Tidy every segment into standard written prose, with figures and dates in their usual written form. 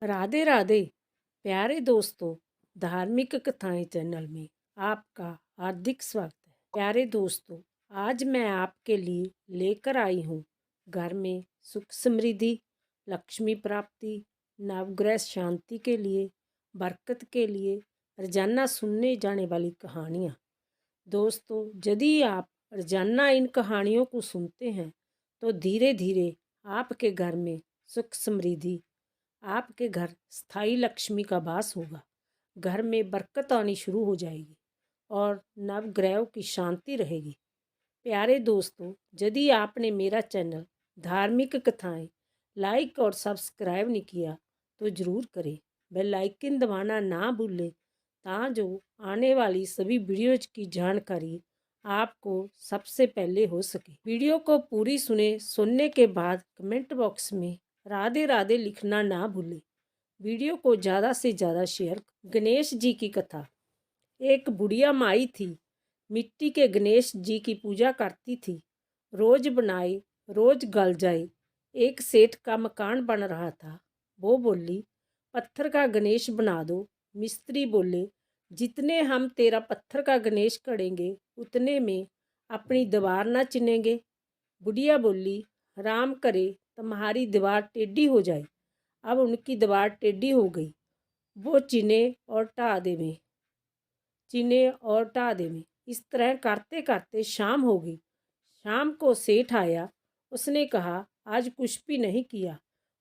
राधे राधे प्यारे दोस्तों। धार्मिक कथाएं चैनल में आपका हार्दिक स्वागत है। प्यारे दोस्तों, आज मैं आपके लिए लेकर आई हूँ घर में सुख समृद्धि, लक्ष्मी प्राप्ति, नवग्रह शांति के लिए, बरकत के लिए रोजाना सुनने जाने वाली कहानियाँ। दोस्तों, यदि आप रोजाना इन कहानियों को सुनते हैं तो धीरे धीरे आपके घर में सुख समृद्धि, आपके घर स्थायी लक्ष्मी का वास होगा। घर में बरकत आनी शुरू हो जाएगी और नवग्रहों की शांति रहेगी। प्यारे दोस्तों, यदि आपने मेरा चैनल धार्मिक कथाएं लाइक और सब्सक्राइब नहीं किया तो ज़रूर करें। बेल आइकन दबाना ना भूलें जो आने वाली सभी वीडियोज की जानकारी आपको सबसे पहले हो सके। वीडियो को पूरी सुनने के बाद कमेंट बॉक्स में राधे राधे लिखना ना भूलें। वीडियो को ज़्यादा से ज़्यादा शेयर। गणेश जी की कथा। एक बुढ़िया माई थी, मिट्टी के गणेश जी की पूजा करती थी। रोज बनाए, रोज गल जाए। एक सेठ का मकान बन रहा था। वो बोली, पत्थर का गणेश बना दो। मिस्त्री बोले, जितने हम तेरा पत्थर का गणेश करेंगे उतने में अपनी दीवार ना चिनेंगे। बुढ़िया बोली, राम करे तुम्हारी दीवार टेढ़ी हो जाए। अब उनकी दीवार टेढ़ी हो गई। वो चिने और टा देवे। इस तरह करते करते शाम हो गई। शाम को सेठ आया। उसने कहा, आज कुछ भी नहीं किया।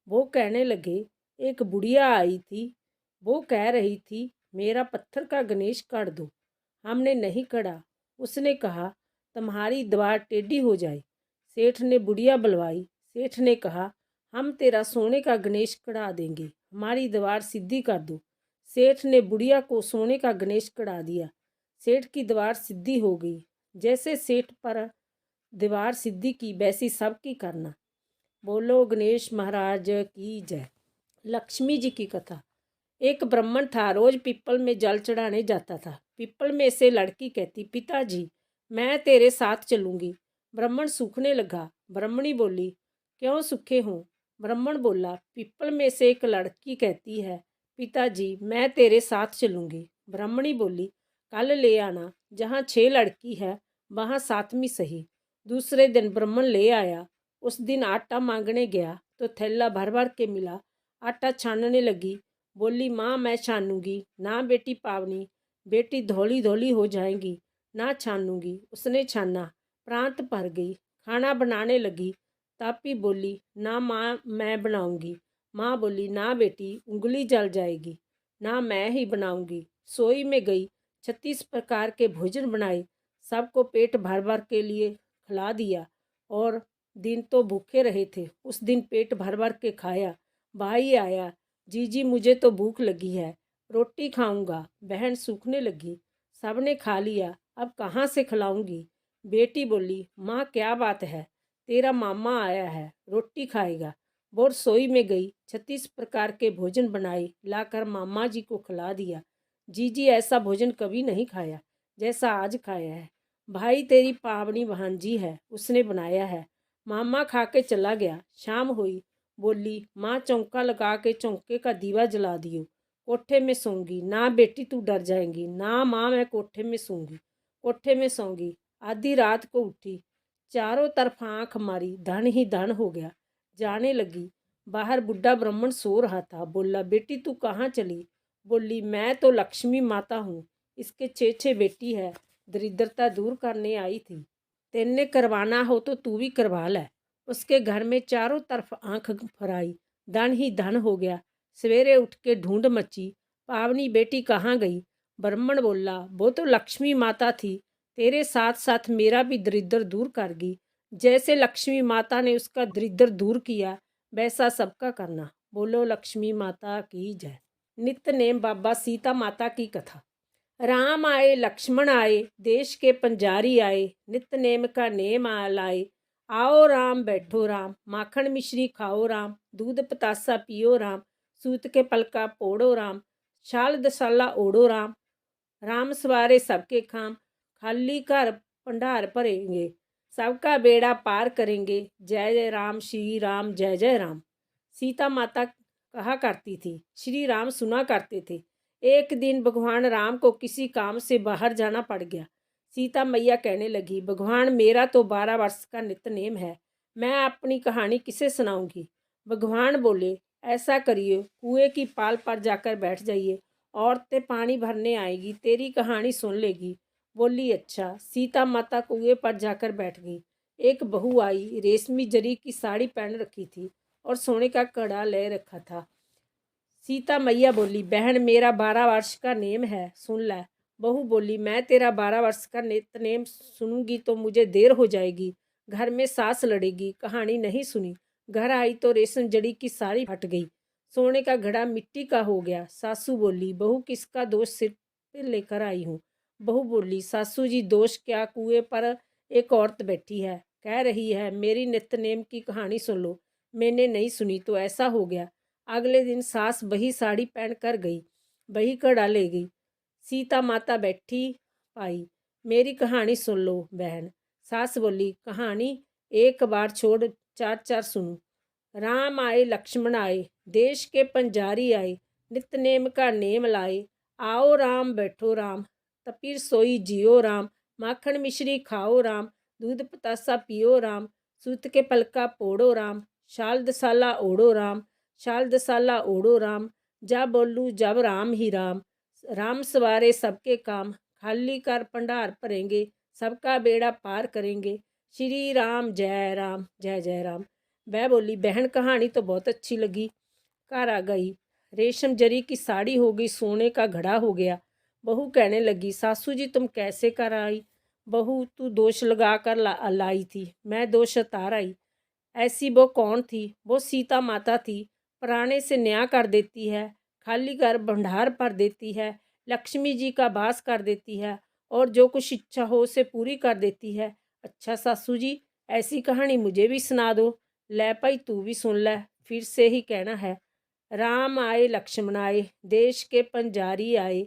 वो कहने लगे, एक बुढ़िया आई थी। वो कह रही थी, मेरा पत्थर का गणेश काट दो। हमने नहीं कड़ा। उसने कहा, तुम्हारी दीवार टेढ़ी हो जाए। सेठ ने बुढ़िया बुलवाई। सेठ ने कहा, हम तेरा सोने का गणेश कढ़ा देंगे, हमारी दीवार सीधी कर दो। सेठ ने बुढ़िया को सोने का गणेश कढ़ा दिया। सेठ की दीवार सीधी हो गई। जैसे सेठ पर दीवार सिद्धि की वैसी सबकी करना। बोलो गणेश महाराज की जय। लक्ष्मी जी की कथा। एक ब्राह्मण था, रोज पीपल में जल चढ़ाने जाता था। पीपल में से लड़की कहती, पिताजी मैं तेरे साथ चलूंगी। ब्राह्मण सूखने लगा। ब्राह्मणी बोली, क्यों सूखे हो? ब्राह्मण बोला, पीपल में से एक लड़की कहती है, पिताजी मैं तेरे साथ चलूंगी। ब्राह्मणी बोली, कल ले आना, जहाँ 6 लड़की है वहाँ 7वीं सही। दूसरे दिन ब्राह्मण ले आया। उस दिन आटा मांगने गया तो थैला भर भर के मिला। आटा छानने लगी। बोली, माँ मैं छानूंगी ना बेटी पावनी, बेटी धौली धौली हो जाएंगी, ना छानूंगी। उसने छाना, प्रांत भर गई। खाना बनाने लगी। तापी बोली, ना माँ मैं बनाऊंगी। माँ बोली, ना बेटी उंगली जल जाएगी, ना मैं ही बनाऊंगी। सोई में गई। 36 प्रकार के भोजन बनाए, सबको पेट भर भर के लिए खिला दिया। और दिन तो भूखे रहे थे, उस दिन पेट भर भर के खाया। भाई आया, जीजी मुझे तो भूख लगी है, रोटी खाऊंगा। बहन सूखने लगी। सबने खा लिया, अब कहाँ से खिलाऊंगी? बेटी बोली, माँ क्या बात है, तेरा मामा आया है, रोटी खाएगा। वो रसोई में गई। 36 प्रकार के भोजन बनाए, लाकर मामा जी को खिला दिया। जीजी ऐसा भोजन कभी नहीं खाया जैसा आज खाया है। भाई तेरी पावनी भांजी है, उसने बनाया है। मामा खा के चला गया। शाम हुई। बोली, माँ चौंका लगा के चौंके का दीवा जला दियो, कोठे में सोऊंगी। ना बेटी तू डर जाएंगी। ना माँ मैं कोठे में सोऊंगी, कोठे में सोऊंगी। आधी रात को उठी, चारों तरफ आंख मारी, धन ही धन हो गया। जाने लगी। बाहर बुढ़ा ब्राह्मण सो रहा था। बोला, बेटी तू कहाँ चली? बोली, मैं तो लक्ष्मी माता हूँ, इसके 6 बेटी है, दरिद्रता दूर करने आई थी। तेने करवाना हो तो तू भी करवा ले। उसके घर में चारों तरफ आंख फराई, धन ही धन हो गया। सवेरे उठ के ढूंढ मची, पावनी बेटी कहाँ गई? ब्राह्मण बोला, वो तो लक्ष्मी माता थी, तेरे साथ साथ मेरा भी दरिद्र दूर कर गई। जैसे लक्ष्मी माता ने उसका दरिद्र दूर किया वैसा सबका करना। बोलो लक्ष्मी माता की जय। नित्य बाबा सीता माता की कथा। राम आए लक्ष्मण आए, देश के पंजारी आए, नित्य नेम का नेम लाए। आओ राम बैठो राम, माखन मिश्री खाओ राम, दूध पतासा पियो राम, सूत के पलका पोड़ो राम, शाल दसाला ओढ़ो राम। राम सवारे सबके खाम, खाली घर भंडार भरेंगे, सबका बेड़ा पार करेंगे। जय जय राम, श्री राम, जय जय राम। सीता माता कहा करती थी। श्री राम सुना करते थे। एक दिन भगवान राम को किसी काम से बाहर जाना पड़ गया। सीता मैया कहने लगी, भगवान मेरा तो 12 वर्ष का नित्यनेम है, मैं अपनी कहानी किसे सुनाऊंगी। भगवान बोले, ऐसा करिए, कुएं की पाल पर जाकर बैठ जाइए, औरतें पानी भरने आएगी, तेरी कहानी सुन लेगी। बोली, अच्छा। सीता माता कुएं पर जाकर बैठ गई। एक बहू आई, रेशमी जरी की साड़ी पहन रखी थी और सोने का कड़ा ले रखा था। सीता मैया बोली, बहन मेरा 12 वर्ष का नेम है, सुन ले। बहू बोली, मैं तेरा 12 वर्ष का नित्यनेम सुनूंगी तो मुझे देर हो जाएगी, घर में सास लड़ेगी। कहानी नहीं सुनी। घर आई तो रेशम जड़ी की साड़ी फट गई, सोने का घड़ा मिट्टी का हो गया। सासू बोली, बहू किसका दोष सिर पे लेकर आई हूँ। बहू बोली, सासू जी दोष क्या, कुएं पर एक औरत बैठी है, कह रही है मेरी नित्यनेम की कहानी सुन लो। मैंने नहीं सुनी तो ऐसा हो गया। अगले दिन सास वही साड़ी पहन कर गई, वही कड़ा ले गई। सीता माता बैठी पाई, मेरी कहानी सुन लो बहन। सास बोली, कहानी एक बार छोड़ चार चार सुनो। राम आए लक्ष्मण आए, देश के पंजारी आए, नित्यनेम का नेम लाए। आओ राम बैठो राम, तपीर सोई जियो राम, माखन मिश्री खाओ राम, दूध पतासा पियो राम, सूत के पलका पोड़ो राम, शाल दसाला ओढ़ो राम, शाल दसाला ओढ़ो राम, जा बोलू जब राम ही राम। राम सवारे सबके काम, खाली कर भंडार भरेंगे, सबका बेड़ा पार करेंगे। श्री राम जय जय राम। वह बोली, बहन कहानी तो बहुत अच्छी लगी। घर आ गई, रेशम जरी की साड़ी हो गई, सोने का घड़ा हो गया। बहू कहने लगी, सासू जी तुम कैसे कर आई। बहू, तू दोष लगा कर लाई थी, मैं दोष उतार आई। ऐसी वो कौन थी। वो सीता माता थी, पुराने से न्याय कर देती है, खाली घर भंडार भर देती है, लक्ष्मी जी का वास कर देती है और जो कुछ इच्छा हो उसे पूरी कर देती है। अच्छा सासू जी, ऐसी कहानी मुझे भी सुना दो। ले भाई तू भी सुन ले, फिर से ही कहना है। राम आए लक्ष्मण आए, देश के पंजारी आए,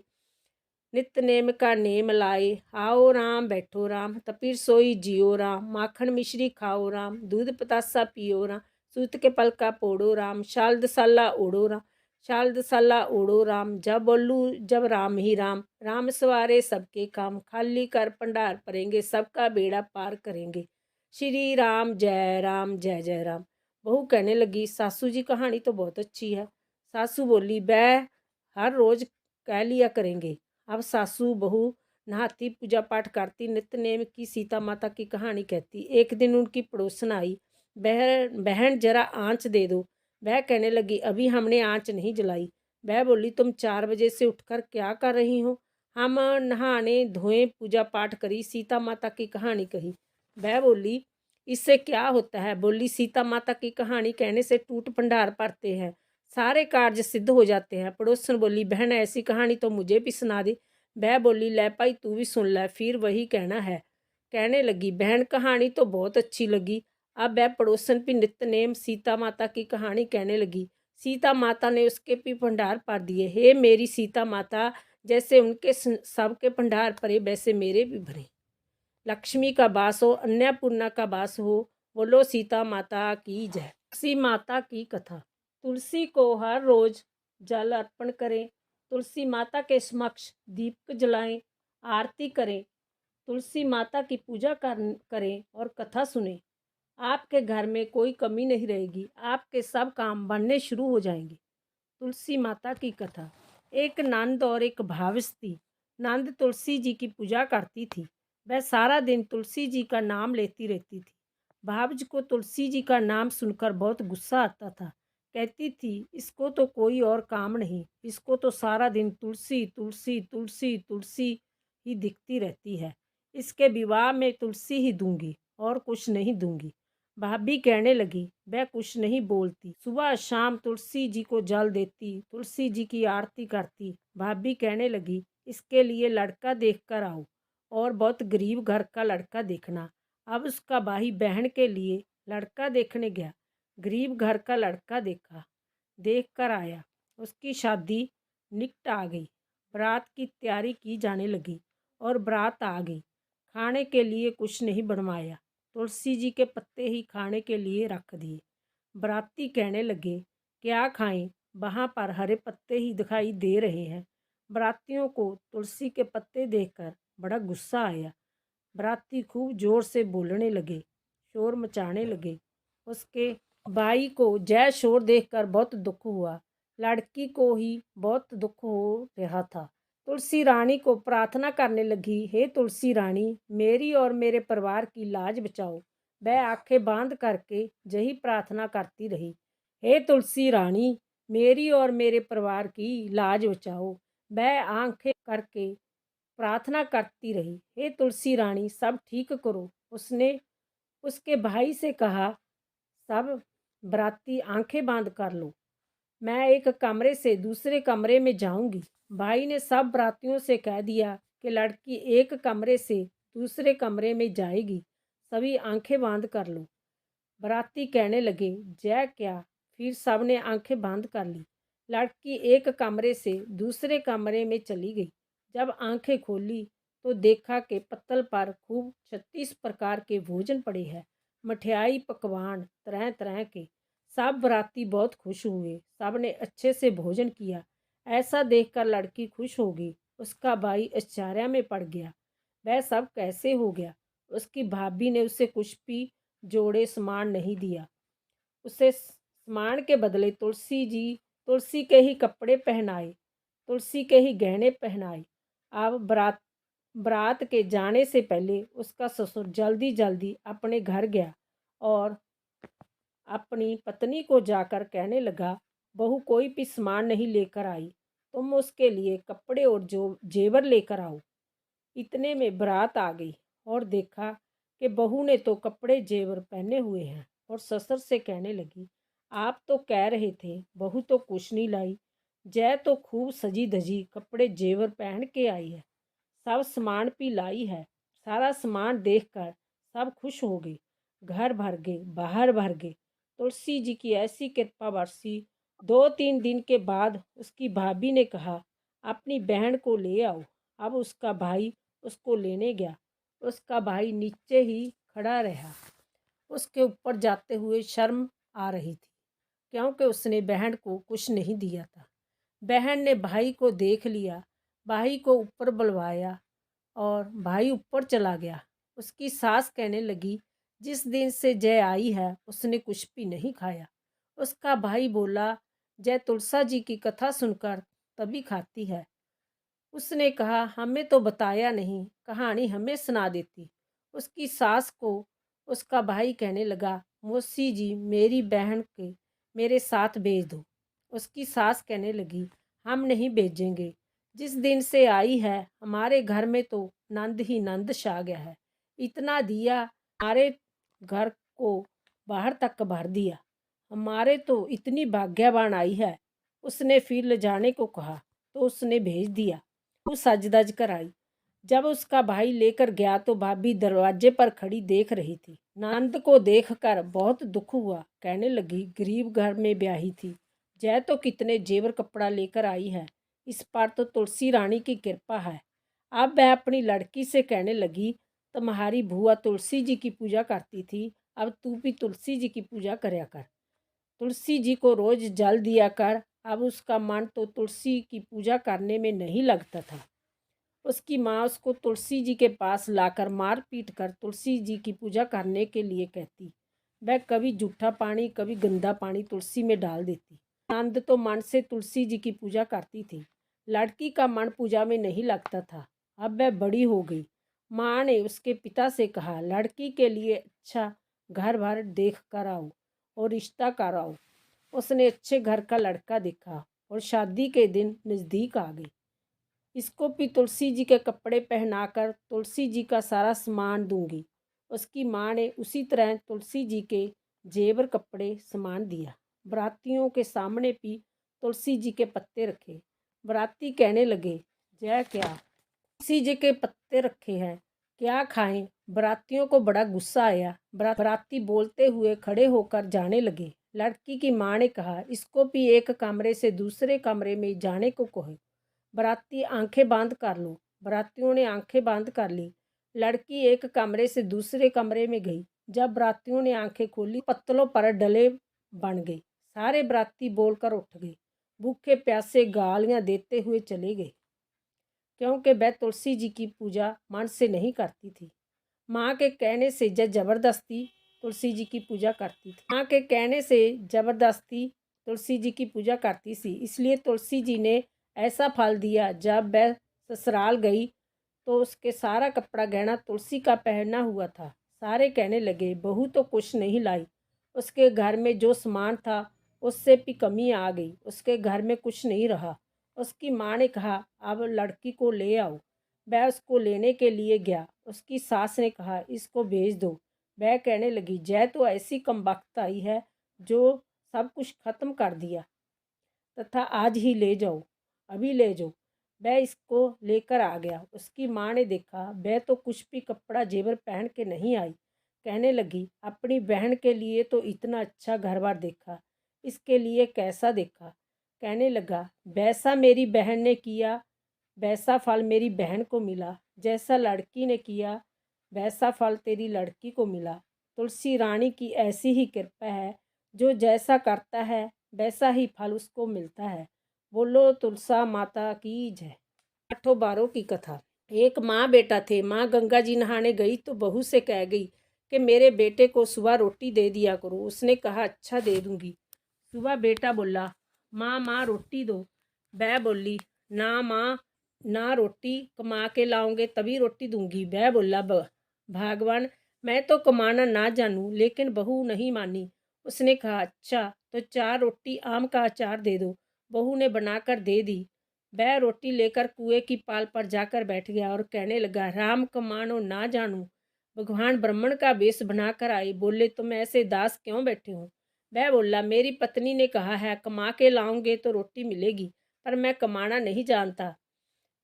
नित्यनेम का नेम लाए। आओ राम बैठो राम, तपीर सोई जियो राम, माखन मिश्री खाओ राम, दूध पतासा पियो राम, सूत के पलका पोड़ो राम, शाल दसाला ओढ़ो राम, शाल दसाला ओढ़ो राम, जब बोलू जब राम ही राम। राम सवारे सबके काम, खाली कर भंडार भरेंगे, सबका बेड़ा पार करेंगे। श्री राम जय जय राम। बहू कहने लगी, सासू जी कहानी तो बहुत अच्छी है। सासू बोली, वह हर रोज कह लिया करेंगे। अब सासू बहू नहाती, पूजा पाठ करती, नित्यनेम की सीता माता की कहानी कहती। एक दिन उनकी पड़ोसन आई, बहन जरा आँच दे दो। वह कहने लगी, अभी हमने आँच नहीं जलाई। वह बोली, तुम 4 बजे से उठकर क्या कर रही हो। हम नहाने धोए, पूजा पाठ करी, सीता माता की कहानी कही। वह बोली, इससे क्या होता है। बोली, सीता माता की कहानी कहने से टूट भंडार भरते हैं, सारे कार्य सिद्ध हो जाते हैं। पड़ोसन बोली, बहन ऐसी कहानी तो मुझे भी सुना दे। वह बोली, ले भाई तू भी सुन ले, फिर वही कहना है। कहने लगी, बहन कहानी तो बहुत अच्छी लगी। अब वह पड़ोसन भी नित्यनेम सीता माता की कहानी कहने लगी। सीता माता ने उसके भी भंडार भर दिए। हे मेरी सीता माता, जैसे उनके सबके भंडार भरे वैसे मेरे भी भरे। लक्ष्मी का वास हो, अन्नपूर्णा का वास हो। बोलो सीता माता की जय। तुलसी माता की कथा। तुलसी को हर रोज जल अर्पण करें, तुलसी माता के समक्ष दीपक जलाएं, आरती करें, तुलसी माता की पूजा करें और कथा सुने। आपके घर में कोई कमी नहीं रहेगी, आपके सब काम बनने शुरू हो जाएंगे। तुलसी माता की कथा। एक नंद और एक भावस थी। नंद तुलसी जी की पूजा करती थी, वह सारा दिन तुलसी जी का नाम लेती रहती थी। भावज को तुलसी जी का नाम सुनकर बहुत गुस्सा आता था। कहती थी, इसको तो कोई और काम नहीं, इसको तो सारा दिन तुलसी तुलसी तुलसी तुलसी ही दिखती रहती है। इसके विवाह में तुलसी ही दूंगी और कुछ नहीं दूंगी। भाभी कहने लगी, वह कुछ नहीं बोलती, सुबह शाम तुलसी जी को जल देती, तुलसी जी की आरती करती। भाभी कहने लगी, इसके लिए लड़का देख कर आओ और बहुत गरीब घर का लड़का देखना। अब उसका भाई बहन के लिए लड़का देखने गया, गरीब घर का लड़का देखा, देख कर आया। उसकी शादी निकट आ गई, बारात की तैयारी की जाने लगी और बारात आ गई। खाने के लिए कुछ नहीं बनवाया, तुलसी जी के पत्ते ही खाने के लिए रख दिए। बाराती कहने लगे, क्या खाएं। वहाँ पर हरे पत्ते ही दिखाई दे रहे हैं। बारातियों को तुलसी के पत्ते देखकर बड़ा गुस्सा आया। बाराती खूब जोर से बोलने लगे, शोर मचाने लगे। उसके भाई को जय शोर देखकर बहुत दुख हुआ। लड़की को ही बहुत दुख हो रहा था। तुलसी रानी को प्रार्थना करने लगी, हे तुलसी रानी, मेरी और मेरे परिवार की लाज बचाओ। वह आंखें बांध करके यही प्रार्थना करती रही, हे तुलसी रानी, मेरी और मेरे परिवार की लाज बचाओ। वह आंखें करके प्रार्थना करती रही, हे तुलसी रानी, सब ठीक करो। उसने उसके भाई से कहा, सब बराती आंखें बांध कर लो, मैं एक कमरे से दूसरे कमरे में जाऊंगी। भाई ने सब बरातियों से कह दिया कि लड़की एक कमरे से दूसरे कमरे में जाएगी, सभी आंखें बांध कर लो। बराती कहने लगे, जय क्या। फिर सब ने आंखें बंद कर ली। लड़की एक कमरे से दूसरे कमरे में चली गई। जब आंखें खोली तो देखा कि पत्तल पर खूब 36 प्रकार के भोजन पड़े हैं, मठियाई पकवान तरह तरह के। सब बराती बहुत खुश हुए, सब ने अच्छे से भोजन किया। ऐसा देखकर लड़की खुश हो गई। उसका भाई आश्चर्य में पड़ गया, वह सब कैसे हो गया। उसकी भाभी ने उसे कुछ भी जोड़े सामान नहीं दिया। उसे सामान के बदले तुलसी के ही कपड़े पहनाए, तुलसी के ही गहने पहनाए। अब बारात के जाने से पहले उसका ससुर जल्दी जल्दी अपने घर गया और अपनी पत्नी को जाकर कहने लगा, बहू कोई भी सामान नहीं लेकर आई, तुम उसके लिए कपड़े और जो जेवर लेकर आओ। इतने में बारात आ गई और देखा कि बहू ने तो कपड़े जेवर पहने हुए हैं और ससुर से कहने लगी, आप तो कह रहे थे बहू तो कुछ नहीं लाई, जय तो खूब सजी धजी कपड़े जेवर पहन के आई है, सब सामान भी लाई है। सारा सामान देखकर सब खुश हो गए, घर भर गए, बाहर भर गए। तुलसी जी की ऐसी कृपा बरसी। 2-3 दिन के बाद उसकी भाभी ने कहा, अपनी बहन को ले आओ। अब उसका भाई उसको लेने गया। उसका भाई नीचे ही खड़ा रहा। उसके ऊपर जाते हुए शर्म आ रही थी, क्योंकि उसने बहन को कुछ नहीं दिया था। बहन ने भाई को देख लिया, भाई को ऊपर बुलवाया और भाई ऊपर चला गया। उसकी सास कहने लगी, जिस दिन से जय आई है उसने कुछ भी नहीं खाया। उसका भाई बोला, जय तुलसा जी की कथा सुनकर तभी खाती है। उसने कहा, हमें तो बताया नहीं, कहानी हमें सुना देती। उसकी सास को उसका भाई कहने लगा, मौसी जी मेरी बहन के मेरे साथ भेज दो। उसकी सास कहने लगी, हम नहीं भेजेंगे, जिस दिन से आई है हमारे घर में तो नंद ही नंद छा गया है। इतना दिया, हमारे घर को बाहर तक भर दिया, हमारे तो इतनी भाग्यवान आई है। उसने फिर ले जाने को कहा तो उसने भेज दिया। वो सज धज कर आई। जब उसका भाई लेकर गया तो भाभी दरवाजे पर खड़ी देख रही थी। नंद को देखकर बहुत दुख हुआ, कहने लगी, गरीब घर में ब्याही थी, जय तो कितने जेवर कपड़ा लेकर आई है, इस पर तो तुलसी रानी की कृपा है। अब वह अपनी लड़की से कहने लगी, तुम्हारी भूआ तुलसी जी की पूजा करती थी, अब तू भी तुलसी जी की पूजा करया कर, तुलसी जी को रोज जल दिया कर। अब उसका मन तो तुलसी की पूजा करने में नहीं लगता था। उसकी माँ उसको तुलसी जी के पास लाकर मार पीट कर तुलसी जी की पूजा करने के लिए कहती। वह कभी जूठा पानी कभी गंदा पानी तुलसी में डाल देती। नंद तो मन से तुलसी जी की पूजा करती थी। लड़की का मन पूजा में नहीं लगता था। अब वह बड़ी हो गई। माँ ने उसके पिता से कहा, लड़की के लिए अच्छा घर भर देख कर आओ और रिश्ता कराओ। उसने अच्छे घर का लड़का देखा और शादी के दिन नज़दीक आ गई। इसको भी तुलसी जी के कपड़े पहनाकर तुलसी जी का सारा सामान दूंगी। उसकी माँ ने उसी तरह तुलसी जी के जेवर कपड़े सामान दिया। बरातियों के सामने भी तुलसी जी के पत्ते रखे। बराती कहने लगे, जय क्या, तुलसी जी के पत्ते रखे हैं, क्या खाएं। बरातियों को बड़ा गुस्सा आया। बराती बोलते हुए खड़े होकर जाने लगे। लड़की की माँ ने कहा, इसको भी एक कमरे से दूसरे कमरे में जाने को कहो। बराती आंखें बंद कर लो। बरातियों ने आंखें बंद कर ली। लड़की एक कमरे से दूसरे कमरे में गई। जब बरातियों ने आंखें खोली, पत्तलों पर डले बन गए। सारे बराती बोलकर उठ गए। भूखे प्यासे गालियाँ देते हुए चले गए, क्योंकि वह तुलसी जी की पूजा मन से नहीं करती थी। माँ के कहने से ज़बरदस्ती तुलसी जी की पूजा करती थी। माँ के कहने से ज़बरदस्ती तुलसी जी की पूजा करती थी, इसलिए तुलसी जी ने ऐसा फल दिया। जब वह ससुराल गई तो उसके सारा कपड़ा गहना तुलसी का पहना हुआ था। सारे कहने लगे, बहू तो कुछ नहीं लाई, उसके घर में जो सामान था उससे भी कमी आ गई, उसके घर में कुछ नहीं रहा। उसकी माँ ने कहा, अब लड़की को ले आओ। वह उसको लेने के लिए गया। उसकी सास ने कहा, इसको भेज दो। वह कहने लगी, जय तो ऐसी कमबख्त आई है जो सब कुछ खत्म कर दिया, तथा आज ही ले जाओ, अभी ले जाओ। वह इसको लेकर आ गया। उसकी माँ ने देखा वह तो कुछ भी कपड़ा जेवर पहन के नहीं आई। कहने लगी, अपनी बहन के लिए तो इतना अच्छा घर बार देखा, इसके लिए कैसा देखा। कहने लगा, वैसा मेरी बहन ने किया वैसा फल मेरी बहन को मिला, जैसा लड़की ने किया वैसा फल तेरी लड़की को मिला। तुलसी रानी की ऐसी ही कृपा है, जो जैसा करता है वैसा ही फल उसको मिलता है। बोलो तुलसा माता की जय। आठों बारों की कथा। एक माँ बेटा थे। माँ गंगा जी नहाने गई तो बहू से कह गई कि मेरे बेटे को सुबह रोटी दे दिया करो। उसने कहा, अच्छा दे दूंगी। सुबह बेटा बोला, माँ माँ रोटी दो। वह बोली, ना माँ, ना, रोटी कमा के लाओगे तभी रोटी दूंगी। वह बोला, भगवान, मैं तो कमाना ना जानूं, लेकिन बहू नहीं मानी। उसने कहा, अच्छा तो 4 रोटी आम का अचार दे दो। बहू ने बनाकर दे दी। वह रोटी लेकर कुएं की पाल पर जाकर बैठ गया और कहने लगा, राम कमानो ना जानूं। भगवान ब्राह्मण का वेश बनाकर आए। बोले, तुम ऐसे दास क्यों बैठे हो। वह बोला, मेरी पत्नी ने कहा है कमा के लाऊंगे तो रोटी मिलेगी, पर मैं कमाना नहीं जानता।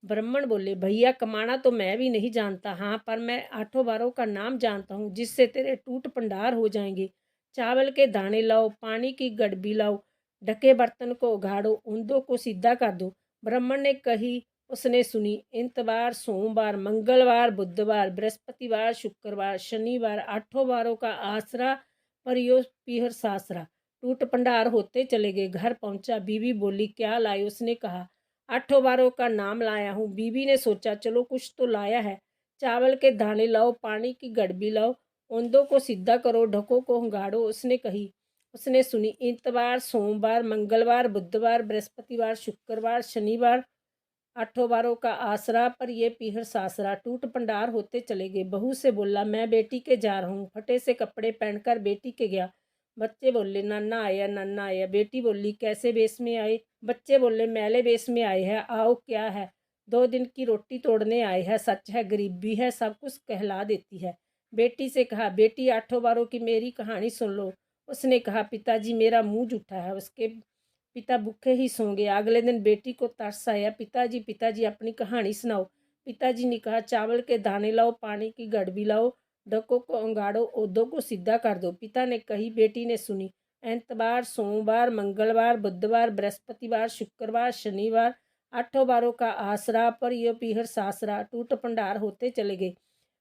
ब्राह्मण बोले, भैया कमाना तो मैं भी नहीं जानता, हाँ पर मैं आठों बारों का नाम जानता हूँ, जिससे तेरे टूट भंडार हो जाएंगे। चावल के दाने लाओ, पानी की गड़बी लाओ, ढके बर्तन को उघाड़ो, ऊंधों को सीधा कर दो। ब्राह्मण ने कही, उसने सुनी। इतवार, सोमवार, मंगलवार, बुधवार, बृहस्पतिवार, शुक्रवार, शनिवार, आठों बारों का आसरा परियो पीहर सासरा। टूट भंडार होते चले गए। घर पहुंचा। बीवी बोली, क्या लाए। उसने कहा, आठों बारों का नाम लाया हूँ। बीवी ने सोचा, चलो कुछ तो लाया है। चावल के दाने लाओ, पानी की गड़बी लाओ, ओंदों को सीधा करो, ढकों को हंगाड़ो। उसने सुनी। इतवार, सोमवार, मंगलवार, बुधवार, बृहस्पतिवार, शुक्रवार, शनिवार, आठों बारों का आसरा पर ये पीहर सासरा। टूट भंडार होते चले गए। बहू से बोला, मैं बेटी के जा रहा हूँ। फटे से कपड़े पहनकर बेटी के गया। बच्चे बोले, नाना आया, नाना आया। बेटी बोली, कैसे बेस में आए। बच्चे बोले, मैले बेस में आए हैं। आओ, क्या है। 2 दिन की रोटी तोड़ने आए हैं। सच है, गरीबी है, सब कुछ कहला देती है। बेटी से कहा, बेटी आठों बारों की मेरी कहानी सुन लो। उसने कहा, पिताजी मेरा मुंह जूठा है। उसके पिता भूखे ही सो गए। अगले दिन बेटी को तरस आया, पिताजी पिताजी अपनी कहानी सुनाओ। पिताजी ने कहा, चावल के दाने लाओ, पानी की गड़बी लाओ, डकों को अंगाड़ो, ओदों को सीधा कर दो। पिता ने कही, बेटी ने सुनी। एतवार, सोमवार, मंगलवार, बुधवार, बृहस्पतिवार, शुक्रवार, शनिवार, आठों बारों का आसरा पर यो पीहर सासरा। टूट भंडार होते चले गए।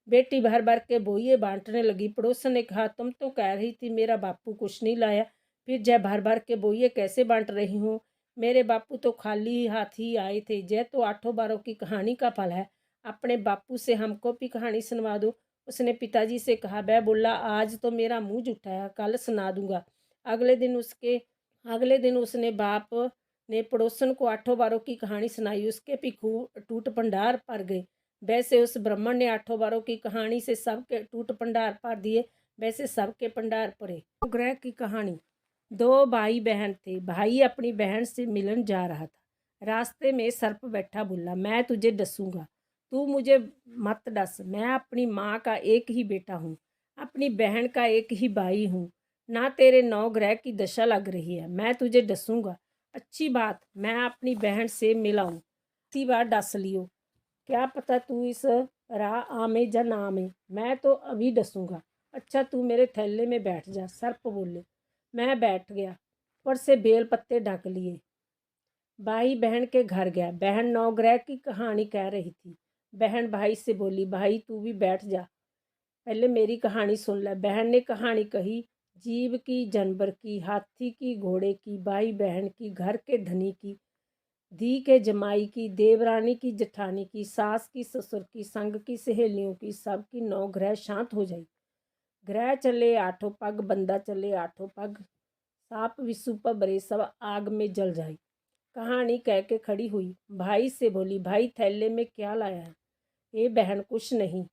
बेटी भर भर के बोइये बांटने लगी। पड़ोसन ने कहा, तुम तो कह रही थी मेरा बापू कुछ नहीं लाया, फिर जय भर भर के बोइये कैसे बांट रही हूँ। मेरे बापू तो खाली हाथ ही आए थे। जय तो आठों बारों की कहानी का फल है। अपने बापू से हमको भी कहानी सुनवा दो। उसने पिताजी से कहा। वह बोला, आज तो मेरा मुंह जूठा है, कल सुना दूंगा। अगले दिन उसके अगले दिन उसने बाप ने पड़ोसन को आठों बारों की कहानी सुनाई। उसके भी खूब टूट भंडार पर गए। वैसे उस ब्राह्मण ने आठों बारों की कहानी से सबके टूट भंडार भर दिए। वैसे सबके भंडार पड़े। ग्रह की कहानी। 2 भाई बहन थे। भाई अपनी बहन से मिलन जा रहा था। रास्ते में सर्प बैठा। बोला, मैं तुझे डसूंगा, तू मुझे मत डस। मैं अपनी माँ का एक ही बेटा हूँ, अपनी बहन का एक ही भाई हूँ। ना तेरे 9 ग्रह की दशा लग रही है, मैं तुझे डसूंगा। अच्छी बात, मैं अपनी बहन से मिलाऊँ। इसी बार डस लियो। क्या पता तू इस राह आमे या ना आमे, मैं तो अभी डसूंगा। अच्छा तू मेरे थैले में बैठ जा। सर्प बोले। मैं बैठ गया। ऊपर से बेल पत्ते ढक लिए। भाई बहन के घर गया। बहन 9 ग्रह की कहानी कह रही थी। बहन भाई से बोली, भाई तू भी बैठ जा, पहले मेरी कहानी सुन ले। बहन ने कहानी कही जीव की, जानवर की, हाथी की, घोड़े की, भाई बहन की, घर के धनी की, धी के जमाई की, देवरानी की, जठानी की, सास की, ससुर की, संग की, सहेलियों की, सब की नौ ग्रह शांत हो जाई। ग्रह चले आठों पग, बंदा चले आठों पग, सांप विसु भरे सब आग में जल जाए। कहानी कह के खड़ी हुई, भाई से बोली, भाई थैले में क्या लाया है? ये बहन कुछ नहीं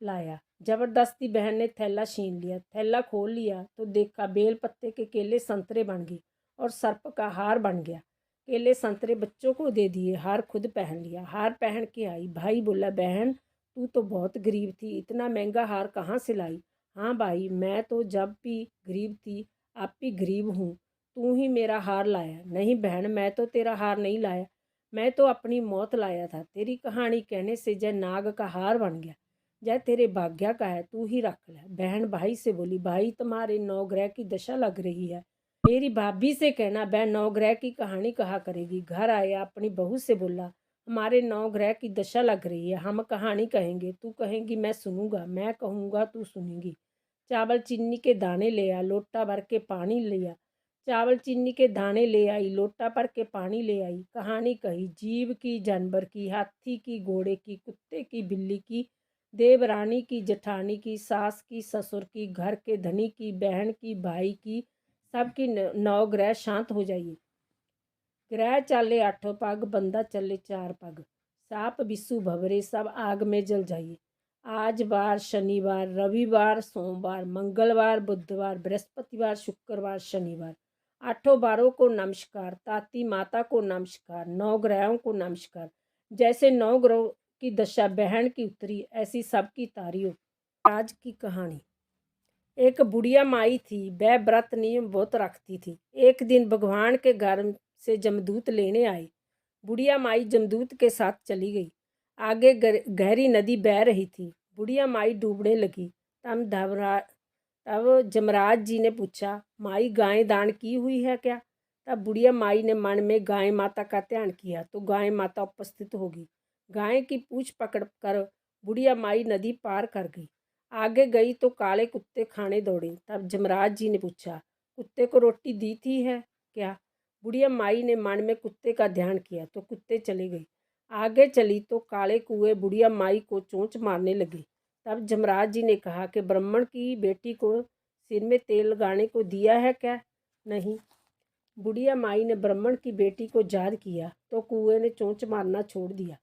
लाया। जबरदस्ती बहन ने थैला छीन लिया। थैला खोल लिया तो देखा बेल पत्ते के केले संतरे बन गए और सर्प का हार बन गया। केले संतरे बच्चों को दे दिए, हार खुद पहन लिया। हार पहन के आई। भाई बोला, बहन तू तो बहुत गरीब थी, इतना महंगा हार कहाँ से लाई? हाँ भाई, मैं तो जब भी गरीब थी आप भी गरीब हूँ, तू ही मेरा हार लाया। नहीं बहन, मैं तो तेरा हार नहीं लाया, मैं तो अपनी मौत लाया था। तेरी कहानी कहने से जय नाग का हार बन गया। जय तेरे भाग्य का है, तू ही रख ले। बहन भाई से बोली, भाई तुम्हारे नौ ग्रह की दशा लग रही है, मेरी भाभी से कहना वह नौ ग्रह की कहानी कहा करेगी। घर आया, अपनी बहू से बोला, हमारे नौ ग्रह की दशा लग रही है, हम कहानी कहेंगे, तू कहेंगी मैं सुनूंगा, मैं कहूँगा तू सुनेगी। चावल चीनी के दाने ले आ, लोटा भर के पानी लिया। चावल चीनी के दाने ले आई, लोटा भर के पानी ले आई। कहानी कही, जीव की, जानवर की, हाथी की, घोड़े की, कुत्ते की, बिल्ली की, देवरानी की, जठानी की, सास की, ससुर की, घर के धनी की, बहन की, भाई की, सबकी नौ ग्रह शांत हो जाइए। ग्रह चाले आठों पग, बंदा चले चार पग, सांप बिस्सू भवरे सब आग में जल जाइए। आज बार शनिवार, रविवार, सोमवार, मंगलवार, बुधवार, बृहस्पतिवार, शुक्रवार, शनिवार, आठों बारों को नमस्कार, ताती माता को नमस्कार, नौ ग्रहों को नमस्कार। जैसे नौ ग्रहों की दशा बहन की उतरी, ऐसी सबकी तारी हो। आज की कहानी। एक बुढ़िया माई थी, वह व्रत नियम बहुत रखती थी। एक दिन भगवान के घर से जमदूत लेने आए। बुढ़िया माई जमदूत के साथ चली गई। आगे गहरी नदी बह रही थी। बुढ़िया माई डूबने लगी। तब जमराज जी ने पूछा, माई गाय दान की हुई है क्या? तब बुढ़िया माई ने मन में गाय माता का ध्यान किया तो गाय माता उपस्थित होगी। गाय की पूंछ पकड़ कर बुढ़िया माई नदी पार कर गई। आगे गई तो काले कुत्ते खाने दौड़े। तब जमराज जी ने पूछा, कुत्ते को रोटी दी थी है क्या? बुढ़िया माई ने मन में कुत्ते का ध्यान किया तो कुत्ते चले गए। आगे चली तो काले कुएं बुढ़िया माई को चोंच मारने लगे। तब जमराज जी ने कहा कि ब्राह्मण की बेटी को सिर में तेल लगाने को दिया है क्या? नहीं। बुढ़िया माई ने ब्राह्मण की बेटी को याद किया तो कुएं ने चोंच मारना छोड़ दिया।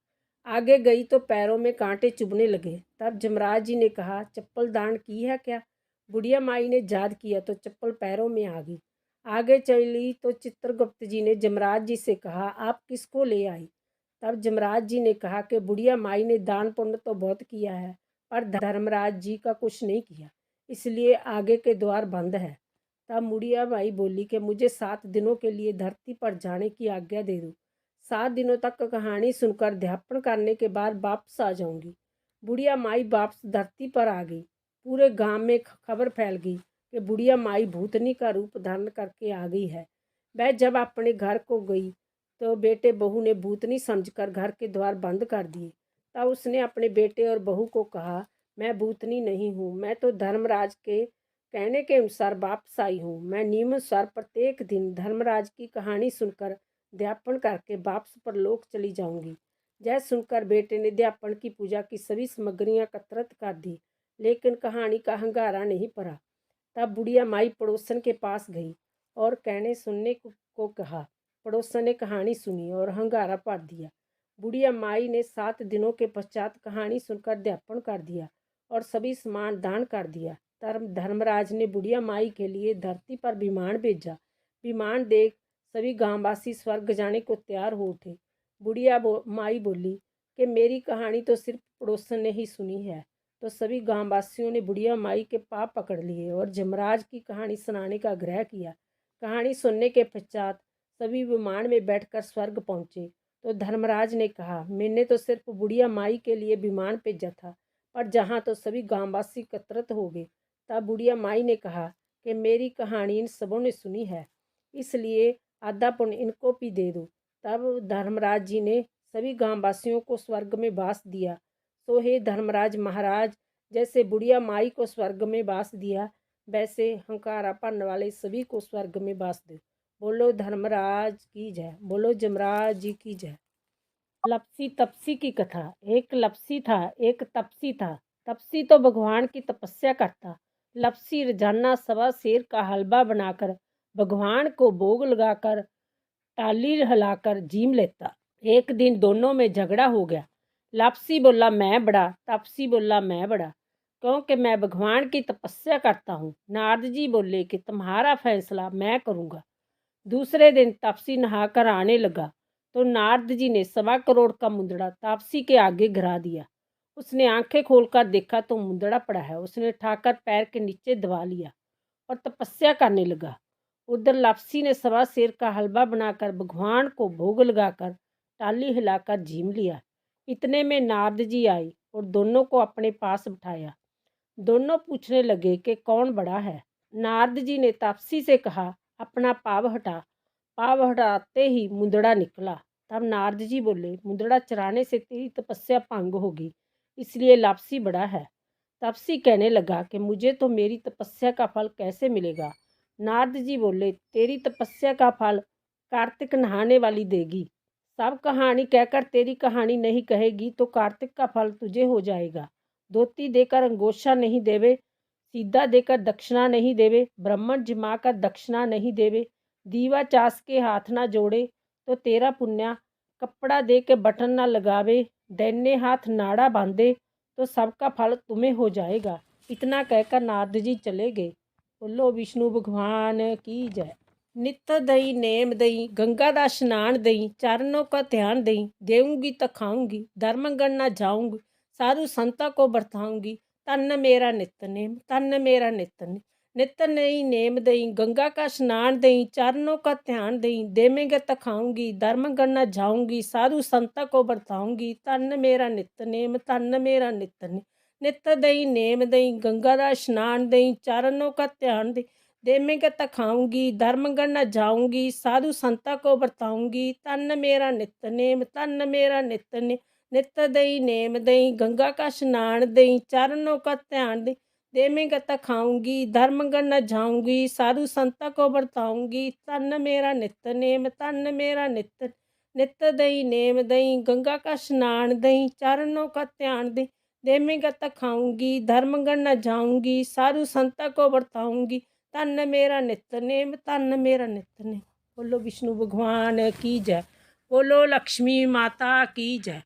आगे गई तो पैरों में कांटे चुभने लगे। तब जमराज जी ने कहा, चप्पल दान की है क्या? बुढ़िया माई ने याद किया तो चप्पल पैरों में आ गई। आगे चली तो चित्रगुप्त जी ने जमराज जी से कहा, आप किसको ले आई? तब जमराज जी ने कहा कि बुढ़िया माई ने दान पुण्य तो बहुत किया है पर धर्मराज जी का कुछ नहीं किया, इसलिए आगे के द्वार बंद है। तब बुढ़िया माई बोली कि मुझे 7 दिनों के लिए धरती पर जाने की आज्ञा दे दो। 7 दिनों तक कहानी सुनकर ध्यापन करने के बाद वापस आ जाऊंगी। बुढ़िया माई वापस धरती पर आ गई। पूरे गांव में खबर फैल गई कि बुढ़िया माई भूतनी का रूप धारण करके आ गई है। वह जब अपने घर को गई तो बेटे बहू ने भूतनी समझकर घर के द्वार बंद कर दिए। तब उसने अपने बेटे और बहू को कहा, मैं भूतनी नहीं हूँ, मैं तो धर्मराज के कहने के अनुसार वापस आई हूँ। मैं नियमानुसार प्रत्येक दिन धर्मराज की कहानी सुनकर ध्यापन करके वापस परलोक चली जाऊंगी। यह सुनकर बेटे ने ध्यापन की पूजा की सभी सामग्रियां एकत्रित कर दी, लेकिन कहानी का हंगारा नहीं पड़ा। तब बुढ़िया माई पड़ोसन के पास गई और कहने सुनने को कहा। पड़ोसन ने कहानी सुनी और हंगारा भर दिया। बुढ़िया माई ने 7 दिनों के पश्चात कहानी सुनकर ध्यापन कर दिया और सभी सामान दान कर दिया। धर्मराज ने बुढ़िया माई के लिए धरती पर विमान भेजा। विमान देख सभी गांववासी स्वर्ग जाने को तैयार हो उठे। बुढ़िया माई बोली कि मेरी कहानी तो सिर्फ पड़ोसन ने ही सुनी है। तो सभी गांववासियों ने बुढ़िया माई के पाँव पकड़ लिए और जमराज की कहानी सुनाने का आग्रह किया। कहानी सुनने के पश्चात सभी विमान में बैठकर स्वर्ग पहुंचे। तो धर्मराज ने कहा, मैंने तो सिर्फ बुढ़िया माई के लिए विमान भेजा था, पर जहाँ तो सभी गांववासी एकत्रित हो गए। तब बुढ़िया माई ने कहा कि मेरी कहानी इन सबों ने सुनी है, इसलिए आधा पुण्य इनको भी दे दो। तब धर्मराज जी ने सभी गांववासियों को स्वर्ग में वास दिया। तो हे धर्मराज महाराज, जैसे बुढ़िया माई को स्वर्ग में वास दिया, वैसे हंकारा भरने वाले सभी को स्वर्ग में वास दे। बोलो धर्मराज की जय, बोलो जमराज जी की जय। लपसी तपसी की कथा। एक लपसी था, एक तपसी था। तपसी तो भगवान की तपस्या करता। लपसी रोजाना सवा सेर का हलवा बनाकर भगवान को भोग लगाकर टाली हिलाकर जीम लेता। एक दिन दोनों में झगड़ा हो गया। लपसी बोला मैं बड़ा, तपसी बोला मैं बड़ा, क्योंकि मैं भगवान की तपस्या करता हूँ। नारद जी बोले कि तुम्हारा फैसला मैं करूँगा। दूसरे दिन तापसी नहाकर आने लगा तो नारद जी ने 1.25 करोड़ का मुंदड़ा तापसी के आगे गिरा दिया। उसने आंखें खोलकर देखा तो मुंदड़ा पड़ा है। उसने उठाकर पैर के नीचे दबा लिया और तपस्या करने लगा। उधर लापसी ने 1.25 सेर का हलवा बनाकर भगवान को भोग लगाकर टाली हिलाकर झीम लिया। इतने में नारद जी आए और दोनों को अपने पास बिठाया। दोनों पूछने लगे कि कौन बड़ा है। नारद जी ने तापसी से कहा, अपना पाव हटा। पाव हटाते ही मुंदड़ा निकला। तब नारद जी बोले, मुंदड़ा चराने से तेरी तपस्या भंग होगी, इसलिए लापसी बड़ा है। तापसी कहने लगा कि मुझे तो मेरी तपस्या का फल कैसे मिलेगा। नारद जी बोले, तेरी तपस्या का फल कार्तिक नहाने वाली देगी। सब कहानी कहकर तेरी कहानी नहीं कहेगी तो कार्तिक का फल तुझे हो जाएगा। धोती देकर अंगोछा नहीं देवे, सीधा देकर दक्षिणा नहीं देवे, ब्राह्मण जिमा कर दक्षिणा नहीं देवे, दीवा चास के हाथ ना जोड़े तो तेरा पुण्य, कपड़ा दे के बटन ना लगावे, दैने हाथ नाड़ा बांधे तो सबका फल तुम्हें हो जाएगा। इतना कहकर नारद जी चले गए। बोलो विष्णु भगवान की जय। नित दई नेम दई, गंगा दा स्नान दई, चरणों का ध्यान दई, देऊंगी तो खाऊंगी, धर्म गणना जाऊंगी, साधु संता को बरताऊंगी, तन मेरा नित्यनेम, तन मेरा नित्यनेम। नित नई नेम दई, गंगा का स्नान दई, चरणों का ध्यान दई, देवेंगे तो खाऊंगी, धर्म गणना जाऊंगी, साधु संता को बरताऊंगी, तन मेरा नित्यनेम, तन मेरा नित्यनेम। नित दई नेम दई, गंगा दा स्नान दई, चरणों का ध्यान दई, देवेंगे तो खाऊंगी, धर्म गणना जाऊंगी, साधु संता को बरताऊंगी, तन मेरा नित्यनेम, तन मेरा नित्यनेम। नित दई नेम दई, गंगा का स्नान दई, चरणों का ध्यान दई, देवेंगे तो खाऊंगी, धर्म गणना जाऊंगी, साधु संता को बरताऊंगी, तन मेरा नित्यनेम, तन मेरा नित्य। नित दई नेम दई, गंगा का स्नान दई, चरणों का ध्यान दई, देवेंगे तो खाऊंगी, धर्म गणना जाऊंगी, साधु संता को बरताऊंगी, तन मेरा नित्यनेम, तन मेरा नित्यनेम। बोलो विष्णु भगवान की जय, बोलो लक्ष्मी माता की जय।